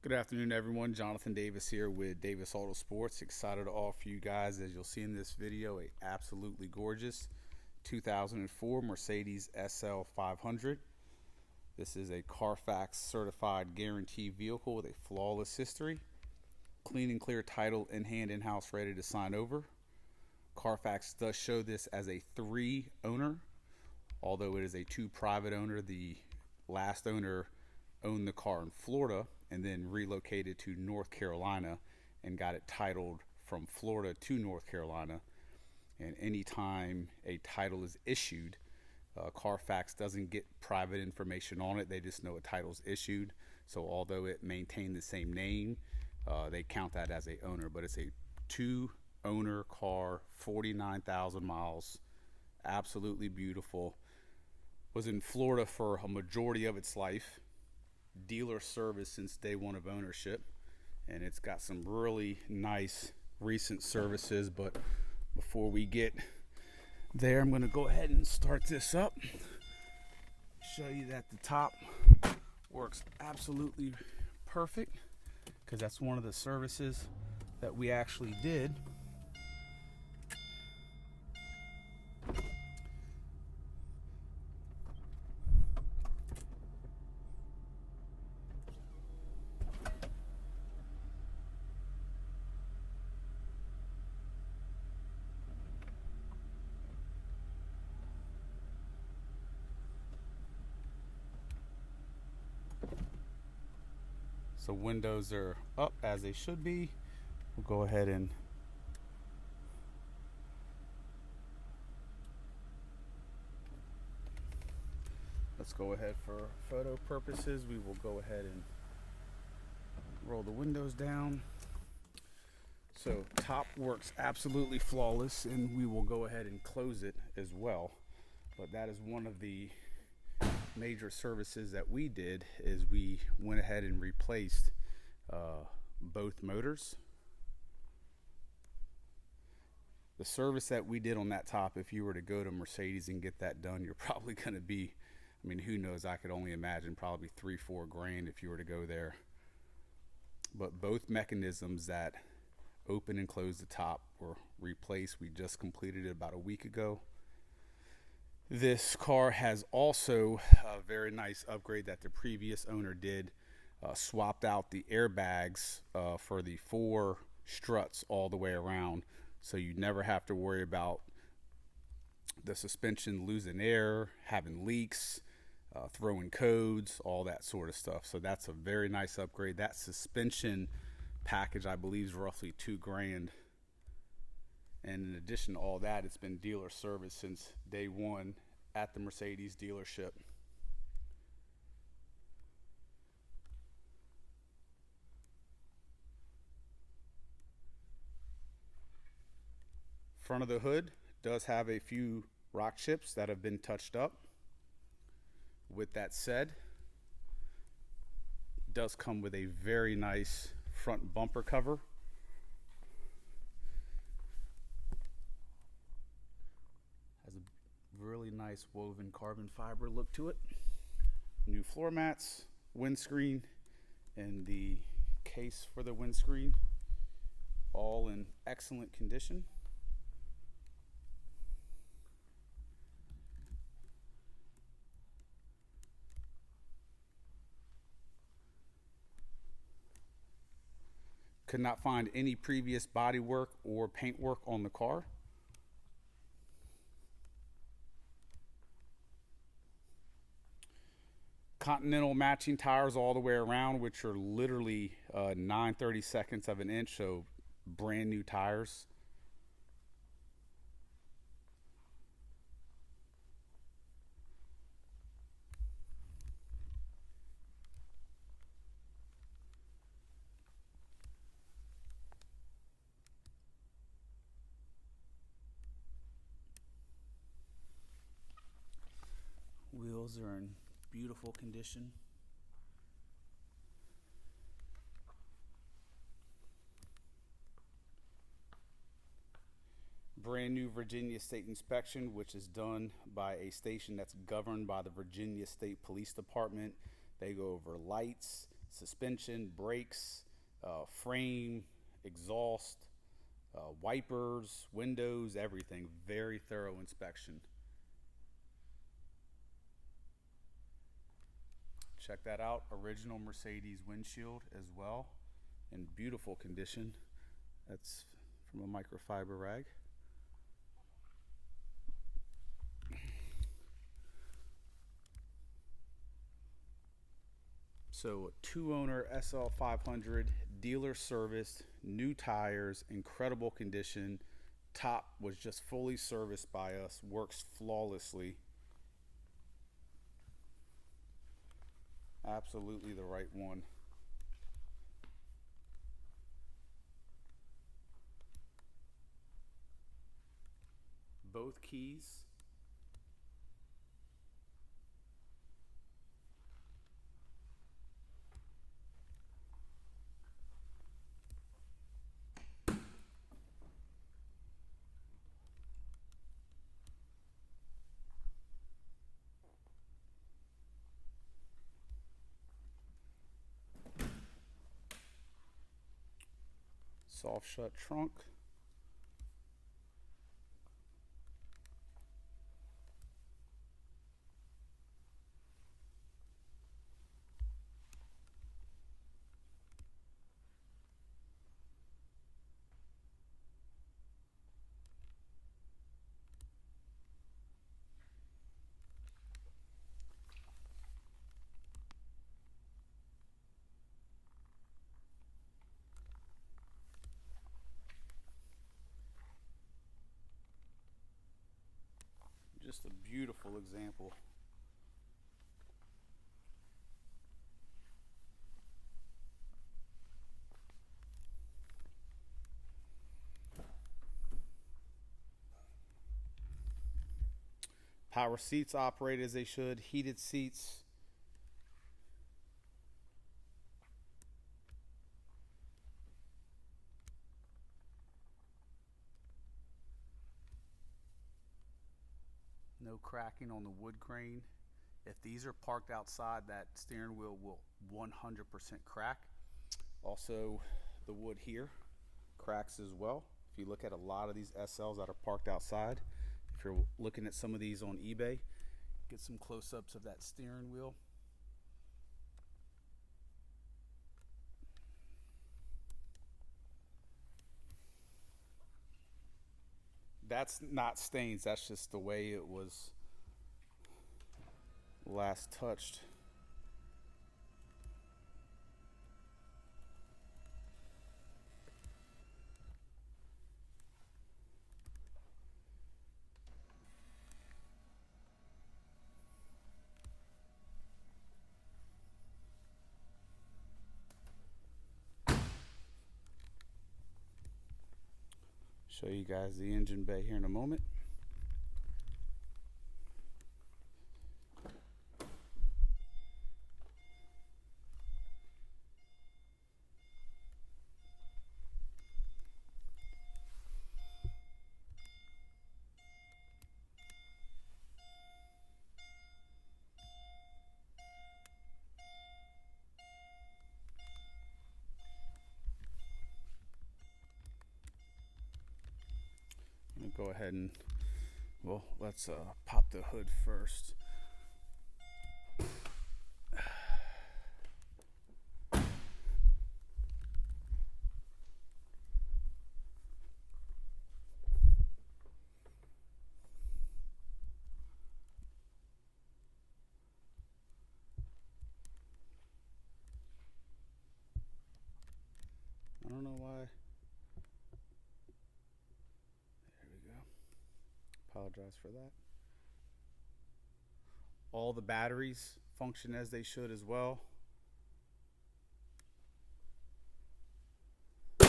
Good afternoon, everyone. Jonathan Davis here with Davis AutoSports. Excited to offer you guys, as you'll see in this video, a absolutely gorgeous 2004 Mercedes SL500. This is a Carfax certified guarantee vehicle with a flawless history, clean and clear title in hand, in-house, ready to sign over. Carfax does show this as a 3 owner, although it is a 2 private owner. The last owner owned the car in Florida and then relocated to North Carolina and got it titled from Florida to North Carolina. And anytime a title is issued, Carfax doesn't get private information on it. They just know a title's issued. So although it maintained the same name, they count that as a owner. But it's a 2 owner car, 49,000 miles, absolutely beautiful. Was in Florida for a majority of its life. Dealer service since day one of ownership, and it's got some really nice recent services. But before we get there, I'm going to go ahead and start this up, show you that the top works absolutely perfect, because that's one of the services that we actually did. So windows are up as they should be. We'll go ahead and let's go ahead for photo purposes. We will go ahead and roll the windows down. So top works absolutely flawless, and we will go ahead and close it as well. But that is one of the major services that we did, is we went ahead and replaced both motors. The service that we did on that top, if you were to go to Mercedes and get that done, you're probably going to be, I mean, who knows, I could only imagine probably $3-4 grand if you were to go there. But both mechanisms that open and close the top were replaced. We just completed it about a week ago. This car has also a very nice upgrade that the previous owner did. Swapped out the airbags for the 4 struts all the way around, so you never have to worry about the suspension losing air, having leaks, throwing codes, all that sort of stuff. So that's a very nice upgrade. That suspension package, I believe, is roughly $2 grand. And in addition to all that, it's been dealer service since day one at the Mercedes dealership. Front of the hood does have a few rock chips that have been touched up. With that said, it does come with a very nice front bumper cover. Has a really nice woven carbon fiber look to it. New floor mats, windscreen, and the case for the windscreen, all in excellent condition. Could not find any previous body work or paint work on the car. Continental matching tires all the way around, which are literally 9/32 of an inch, so brand new tires. Wheels are in beautiful condition. Brand new Virginia State inspection, which is done by a station that's governed by the Virginia State Police Department. They go over lights, suspension, brakes, frame, exhaust, wipers, windows, everything. Very thorough inspection. Check that out. Original Mercedes windshield as well, in beautiful condition. That's from a microfiber rag. So a 2-owner SL500, dealer serviced, new tires, incredible condition. Top was just fully serviced by us, works flawlessly. Absolutely the right one. Both keys. Soft shut trunk. Just a beautiful example. Power seats operate as they should, heated seats. No cracking on the wood grain. If these are parked outside, that steering wheel will 100% crack. Also, the wood here cracks as well. If you look at a lot of these SLs that are parked outside, if you're looking at some of these on eBay, get some close-ups of that steering wheel. That's not stains, that's just the way it was last touched. Show you guys the engine bay here in a moment. Go ahead and, well, let's pop the hood first. I don't know why. Apologize for that. All the batteries function as they should as well. All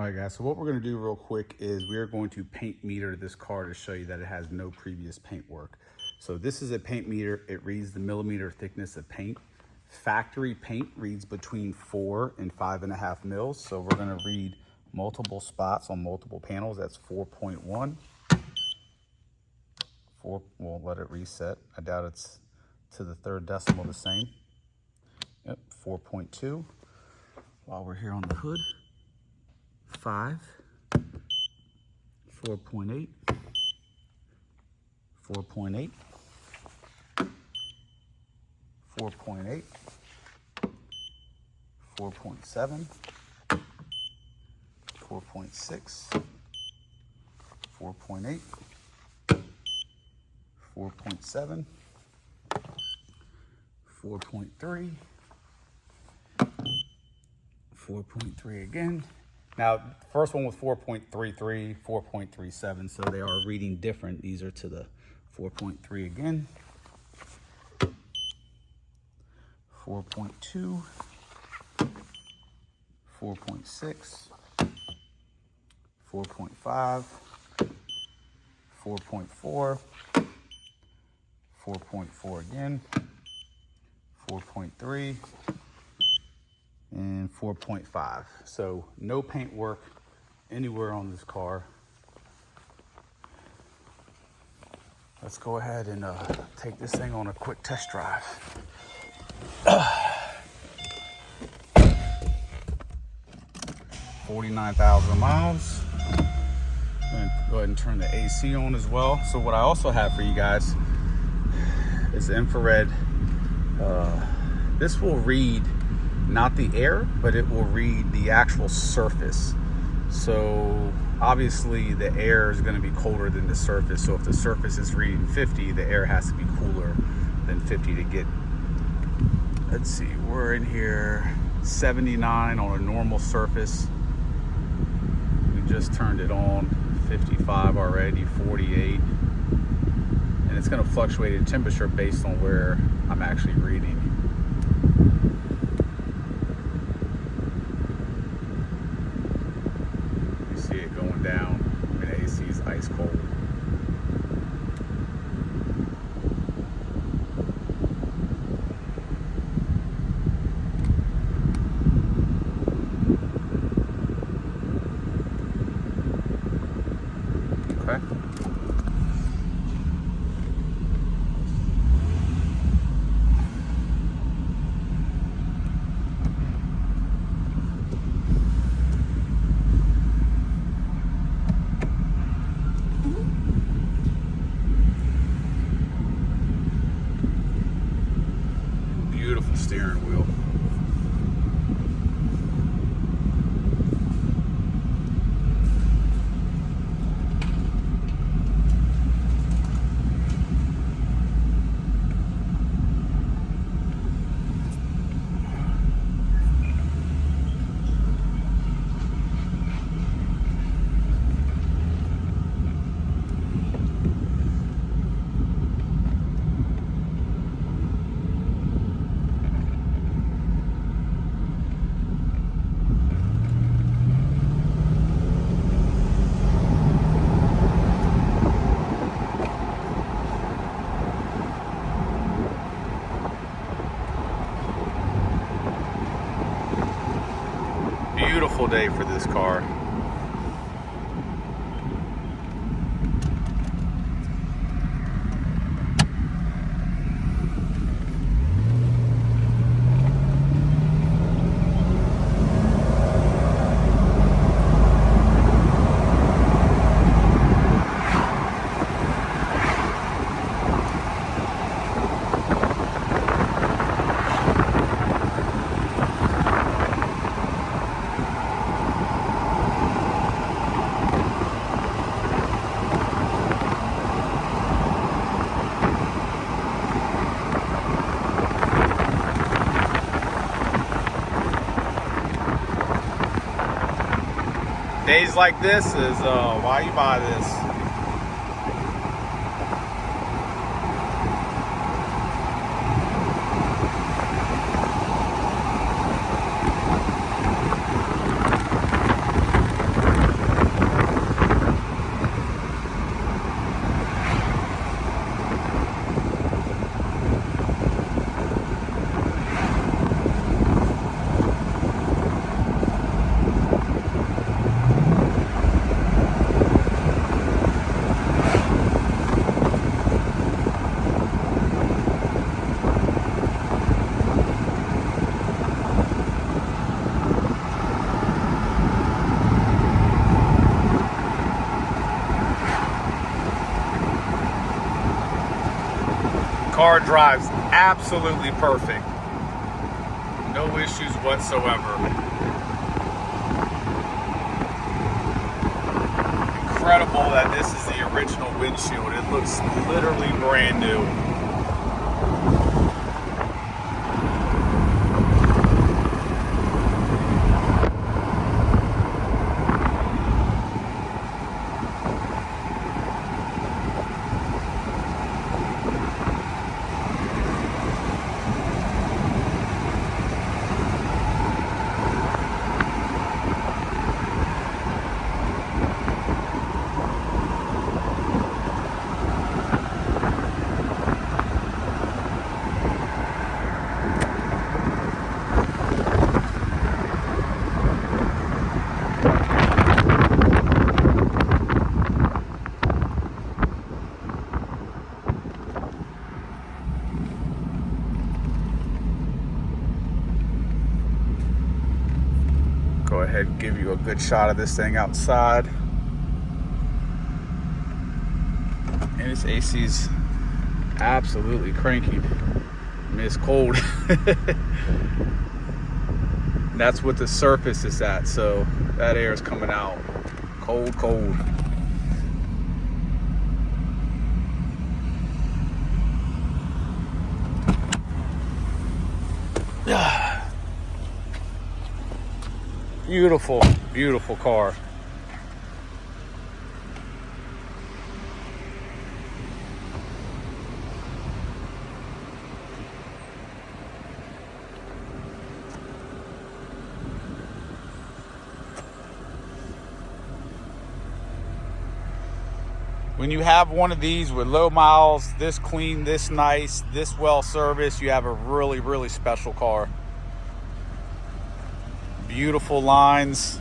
right, guys, so what we're going to do real quick is we're going to paint meter this car to show you that it has no previous paint work. So this is a paint meter. It reads the millimeter thickness of paint. Factory paint reads between 4 and 5.5 mils. So we're going to read multiple spots on multiple panels. That's 4.1. We'll let it reset. I doubt it's to the third decimal the same. Yep, 4.2. While we're here on the hood, 5, 4.8, 4.8, 4.8, 4.7, 4.6, 4.8, 4.7, 4.3, 4.3 again. Now, the first one was 4.33, 4.37, so they are reading different. These are to the 4.3 again. 4.2, 4.6, 4.5, 4.4, 4.4 again, 4.3, and 4.5. So no paint work anywhere on this car. Let's go ahead and take this thing on a quick test drive. 49,000 miles. I'm gonna go ahead and turn the AC on as well. So what I also have for you guys is the infrared. This will read not the air, but it will read the actual surface. So obviously the air is going to be colder than the surface. So if the surface is reading 50, the air has to be cooler than 50 to get, let's see, we're in here 79 on a normal surface. We just turned it on, 55 already, 48. And it's going to fluctuate in temperature based on where I'm actually reading. You see it going down, and the AC is ice cold. Okay. Beautiful steering wheel. Beautiful day for this car. Days like this is why you buy this. car drives absolutely perfect. No issues whatsoever. Incredible that this is the original windshield. It looks literally brand new. Go ahead and give you a good shot of this thing outside. And this AC's absolutely cranking. I mean, it's cold. And that's what the surface is at, so that air is coming out cold, cold. Beautiful, beautiful car. When you have one of these with low miles, this clean, this nice, this well serviced, you have a really, really special car. Beautiful lines.